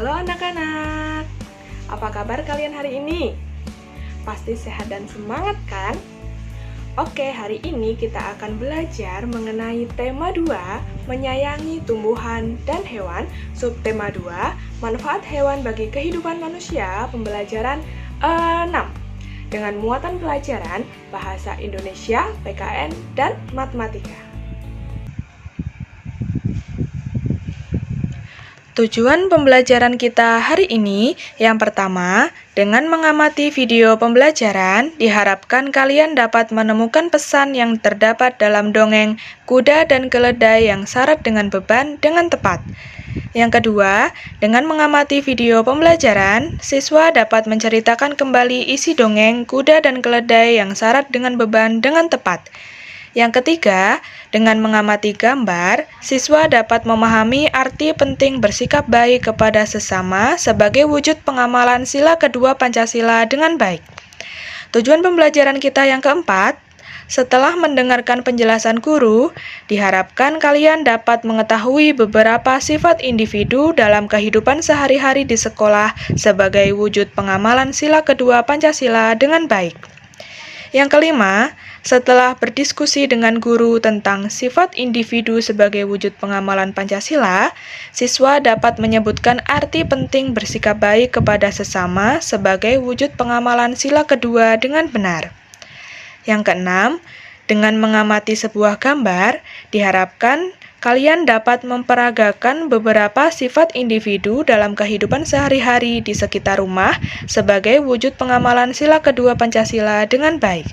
Halo anak-anak, apa kabar kalian hari ini? Pasti sehat dan semangat kan? Oke, hari ini kita akan belajar mengenai tema 2, menyayangi tumbuhan dan hewan, subtema 2, manfaat hewan bagi kehidupan manusia, pembelajaran 6, dengan muatan pelajaran Bahasa Indonesia, PKN, dan Matematika. Tujuan pembelajaran kita hari ini, yang pertama, dengan mengamati video pembelajaran, diharapkan kalian dapat menemukan pesan yang terdapat dalam dongeng Kuda dan Keledai yang syarat dengan beban dengan tepat. Yang kedua, dengan mengamati video pembelajaran, siswa dapat menceritakan kembali isi dongeng Kuda dan Keledai yang syarat dengan beban dengan tepat. Yang ketiga, dengan mengamati gambar, siswa dapat memahami arti penting bersikap baik kepada sesama sebagai wujud pengamalan sila kedua Pancasila dengan baik. Tujuan pembelajaran kita yang keempat, setelah mendengarkan penjelasan guru, diharapkan kalian dapat mengetahui beberapa sifat individu dalam kehidupan sehari-hari di sekolah sebagai wujud pengamalan sila kedua Pancasila dengan baik. Yang kelima, setelah berdiskusi dengan guru tentang sifat individu sebagai wujud pengamalan Pancasila, siswa dapat menyebutkan arti penting bersikap baik kepada sesama sebagai wujud pengamalan sila kedua dengan benar. Yang keenam, dengan mengamati sebuah gambar, diharapkan kalian dapat memperagakan beberapa sifat individu dalam kehidupan sehari-hari di sekitar rumah sebagai wujud pengamalan sila kedua Pancasila dengan baik.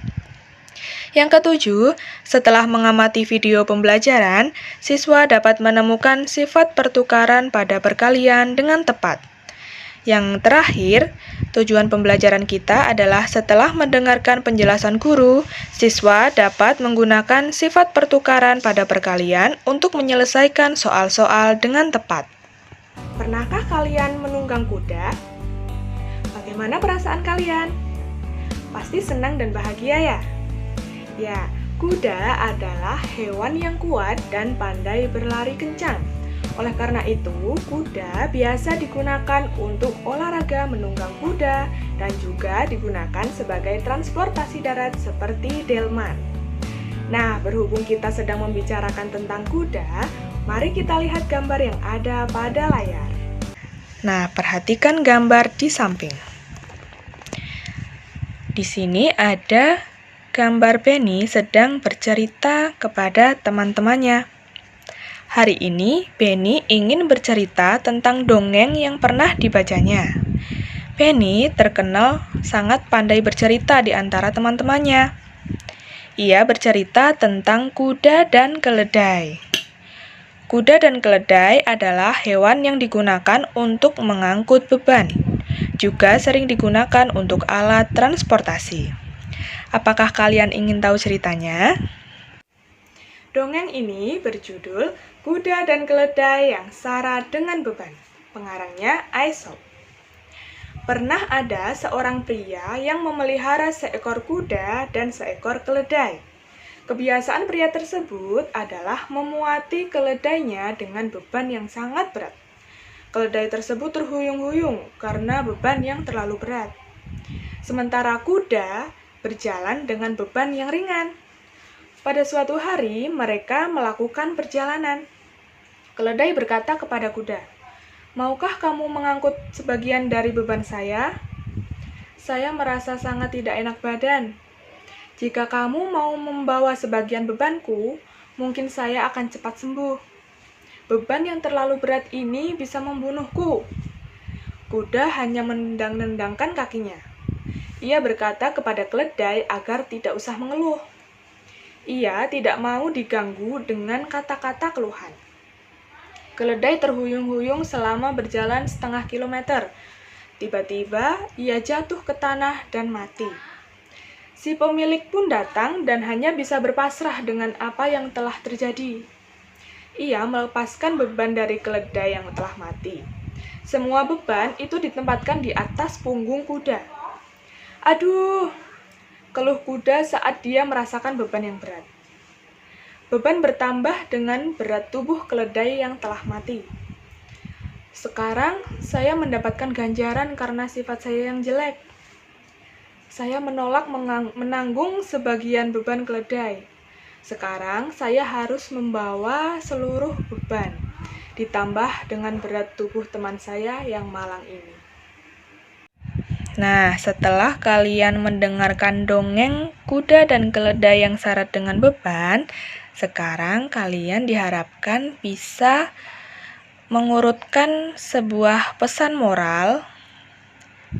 Yang ketujuh, setelah mengamati video pembelajaran, siswa dapat menemukan sifat pertukaran pada perkalian dengan tepat. Yang terakhir, tujuan pembelajaran kita adalah setelah mendengarkan penjelasan guru, siswa dapat menggunakan sifat pertukaran pada perkalian untuk menyelesaikan soal-soal dengan tepat. Pernahkah kalian menunggang kuda? Bagaimana perasaan kalian? Pasti senang dan bahagia ya? Ya, kuda adalah hewan yang kuat dan pandai berlari kencang. Oleh karena itu, kuda biasa digunakan untuk olahraga menunggang kuda dan juga digunakan sebagai transportasi darat seperti delman. Nah, berhubung kita sedang membicarakan tentang kuda, mari kita lihat gambar yang ada pada layar. Nah, perhatikan gambar di samping. Di sini ada gambar Benny sedang bercerita kepada teman-temannya. Hari ini, Benny ingin bercerita tentang dongeng yang pernah dibacanya. Benny terkenal sangat pandai bercerita di antara teman-temannya. Ia bercerita tentang kuda dan keledai. Kuda dan keledai adalah hewan yang digunakan untuk mengangkut beban. Juga sering digunakan untuk alat transportasi. Apakah kalian ingin tahu ceritanya? Dongeng ini berjudul Kuda dan Keledai yang Syarat dengan Beban. Pengarangnya Aesop. Pernah ada seorang pria yang memelihara seekor kuda dan seekor keledai. Kebiasaan pria tersebut adalah memuati keledainya dengan beban yang sangat berat. Keledai tersebut terhuyung-huyung karena beban yang terlalu berat. Sementara kuda berjalan dengan beban yang ringan. Pada suatu hari, mereka melakukan perjalanan. Keledai berkata kepada kuda, "Maukah kamu mengangkut sebagian dari beban saya? Saya merasa sangat tidak enak badan. Jika kamu mau membawa sebagian bebanku, mungkin saya akan cepat sembuh. Beban yang terlalu berat ini bisa membunuhku." Kuda hanya menendang-nendangkan kakinya. Ia berkata kepada keledai agar tidak usah mengeluh. Ia tidak mau diganggu dengan kata-kata keluhan. Keledai terhuyung-huyung selama berjalan setengah kilometer. Tiba-tiba, ia jatuh ke tanah dan mati. Si pemilik pun datang dan hanya bisa berpasrah dengan apa yang telah terjadi. Ia melepaskan beban dari keledai yang telah mati. Semua beban itu ditempatkan di atas punggung kuda. "Aduh!" keluh kuda saat dia merasakan beban yang berat. Beban bertambah dengan berat tubuh keledai yang telah mati. Sekarang saya mendapatkan ganjaran karena sifat saya yang jelek. Saya menolak menanggung sebagian beban keledai. Sekarang saya harus membawa seluruh beban, ditambah dengan berat tubuh teman saya yang malang ini. Nah, setelah kalian mendengarkan dongeng kuda dan keledai yang syarat dengan beban, sekarang kalian diharapkan bisa mengurutkan sebuah pesan moral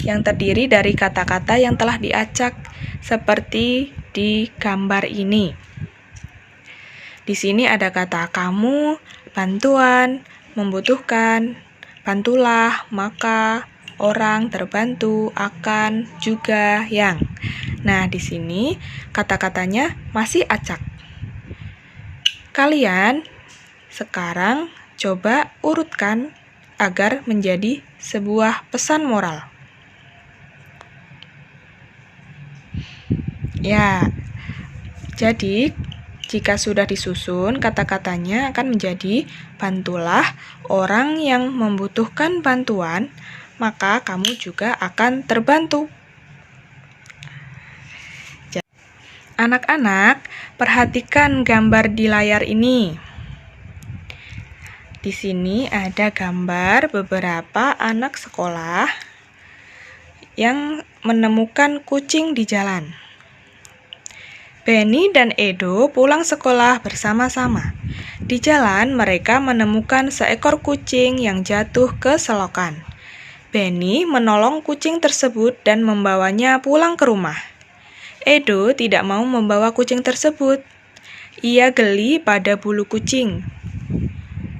yang terdiri dari kata-kata yang telah diacak seperti di gambar ini. Di sini ada kata kamu, bantuan, membutuhkan, bantulah, maka, orang, terbantu, akan, juga, yang. Nah, di sini kata-katanya masih acak. Kalian sekarang coba urutkan agar menjadi sebuah pesan moral. Ya, jadi jika sudah disusun, kata-katanya akan menjadi bantulah orang yang membutuhkan bantuan, maka kamu juga akan terbantu. Anak-anak, perhatikan gambar di layar ini. Di sini ada gambar beberapa anak sekolah yang menemukan kucing di jalan. Benny dan Edo pulang sekolah bersama-sama. Di jalan, mereka menemukan seekor kucing yang jatuh ke selokan. Benny menolong kucing tersebut dan membawanya pulang ke rumah. Edo tidak mau membawa kucing tersebut. Ia geli pada bulu kucing.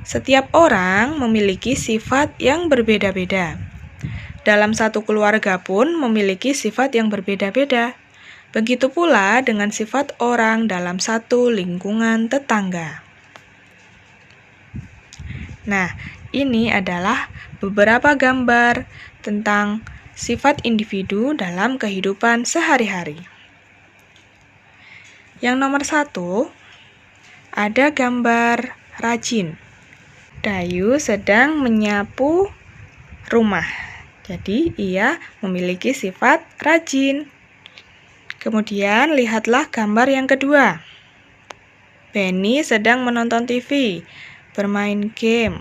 Setiap orang memiliki sifat yang berbeda-beda. Dalam satu keluarga pun memiliki sifat yang berbeda-beda. Begitu pula dengan sifat orang dalam satu lingkungan tetangga. Nah, ini adalah beberapa gambar tentang sifat individu dalam kehidupan sehari-hari. Yang nomor 1, ada gambar rajin. Dayu sedang menyapu rumah. Jadi, ia memiliki sifat rajin. Kemudian, lihatlah gambar yang kedua. Benny sedang menonton TV, bermain game,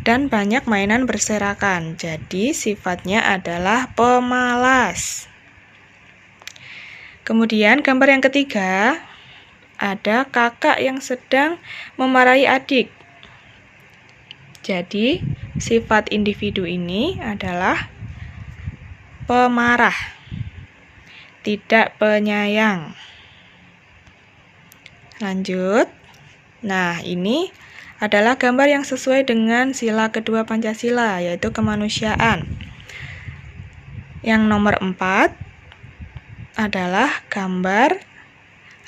dan banyak mainan berserakan. Jadi, sifatnya adalah pemalas. Kemudian, gambar yang ketiga, ada kakak yang sedang memarahi adik. Jadi, sifat individu ini adalah pemarah, tidak penyayang. Lanjut. Nah, ini adalah gambar yang sesuai dengan sila kedua Pancasila, yaitu kemanusiaan. Yang nomor 4 adalah gambar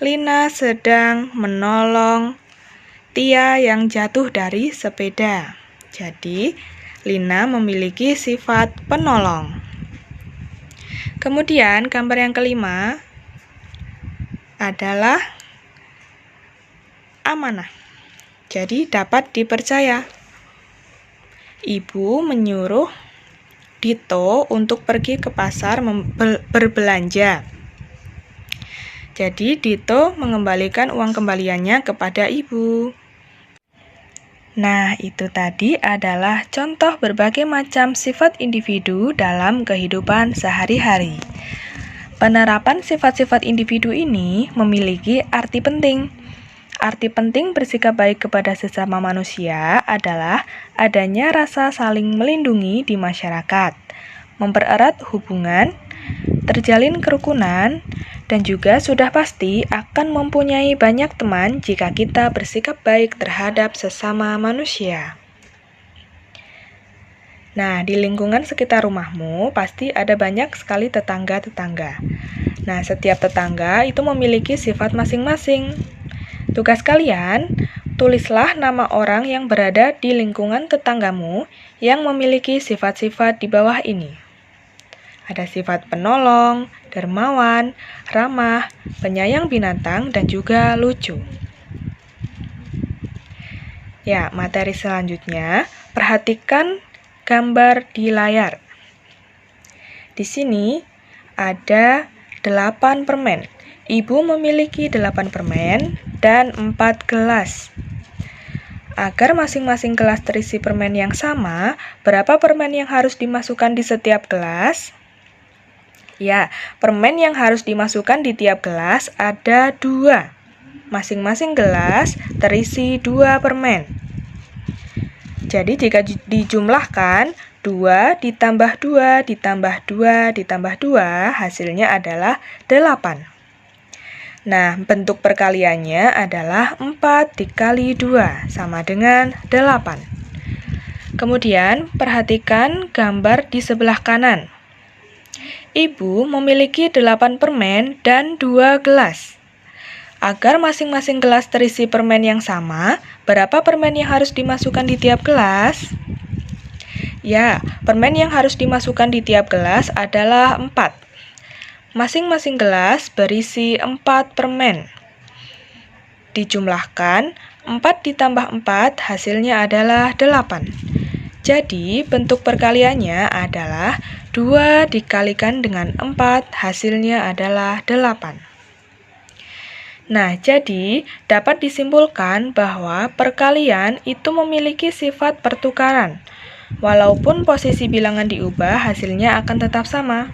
Lina sedang menolong Tia yang jatuh dari sepeda. Jadi, Lina memiliki sifat penolong. Kemudian, gambar yang kelima adalah amanah. Jadi, dapat dipercaya. Ibu menyuruh Dito untuk pergi ke pasar berbelanja. Jadi, Dito mengembalikan uang kembaliannya kepada ibu. Nah, itu tadi adalah contoh berbagai macam sifat individu dalam kehidupan sehari-hari. Penerapan sifat-sifat individu ini memiliki arti penting. Arti penting bersikap baik kepada sesama manusia adalah adanya rasa saling melindungi di masyarakat, mempererat hubungan, terjalin kerukunan, dan juga sudah pasti akan mempunyai banyak teman jika kita bersikap baik terhadap sesama manusia. Nah, di lingkungan sekitar rumahmu pasti ada banyak sekali tetangga-tetangga. Nah, setiap tetangga itu memiliki sifat masing-masing. Tugas kalian, tulislah nama orang yang berada di lingkungan tetanggamu yang memiliki sifat-sifat di bawah ini. Ada sifat penolong, dermawan, ramah, penyayang binatang, dan juga lucu. Ya, materi selanjutnya, perhatikan gambar di layar. Di sini ada 8 permen. Ibu memiliki 8 permen dan 4 gelas. Agar masing-masing gelas terisi permen yang sama, berapa permen yang harus dimasukkan di setiap gelas? Ya, permen yang harus dimasukkan di tiap gelas ada 2. Masing-masing gelas terisi 2 permen. Jadi jika dijumlahkan, 2 ditambah 2 ditambah 2 ditambah 2, hasilnya adalah 8. Nah, bentuk perkaliannya adalah 4 dikali 2, sama dengan 8. Kemudian, perhatikan gambar di sebelah kanan. Ibu memiliki 8 permen dan 2 gelas. Agar masing-masing gelas terisi permen yang sama, berapa permen yang harus dimasukkan di tiap gelas? Ya, permen yang harus dimasukkan di tiap gelas adalah 4. Masing-masing gelas berisi 4 permen. Dijumlahkan, 4 ditambah 4 hasilnya adalah 8. Jadi, bentuk perkaliannya adalah 2 dikalikan dengan 4, hasilnya adalah 8. Nah, jadi dapat disimpulkan bahwa perkalian itu memiliki sifat pertukaran. Walaupun posisi bilangan diubah, hasilnya akan tetap sama.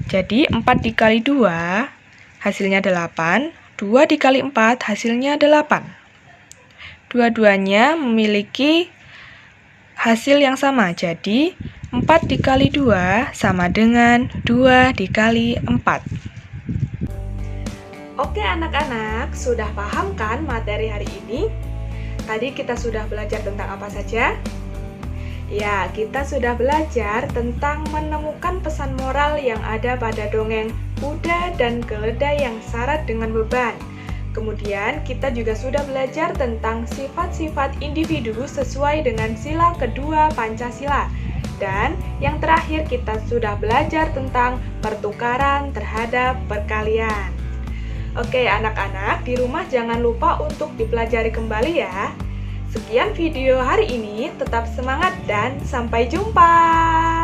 Jadi 4 dikali 2 hasilnya 8, 2 dikali 4 hasilnya 8. Dua-duanya memiliki hasil yang sama, jadi 4 dikali 2 sama dengan 2 dikali 4. Oke anak-anak, sudah paham kan materi hari ini? Tadi kita sudah belajar tentang apa saja? Ya, kita sudah belajar tentang menemukan pesan moral yang ada pada dongeng Kuda dan Keledai yang Syarat dengan Beban. Kemudian, kita juga sudah belajar tentang sifat-sifat individu sesuai dengan sila kedua Pancasila. Dan yang terakhir, kita sudah belajar tentang pertukaran terhadap perkalian. Oke, anak-anak, di rumah jangan lupa untuk dipelajari kembali ya. Sekian video hari ini, tetap semangat dan sampai jumpa!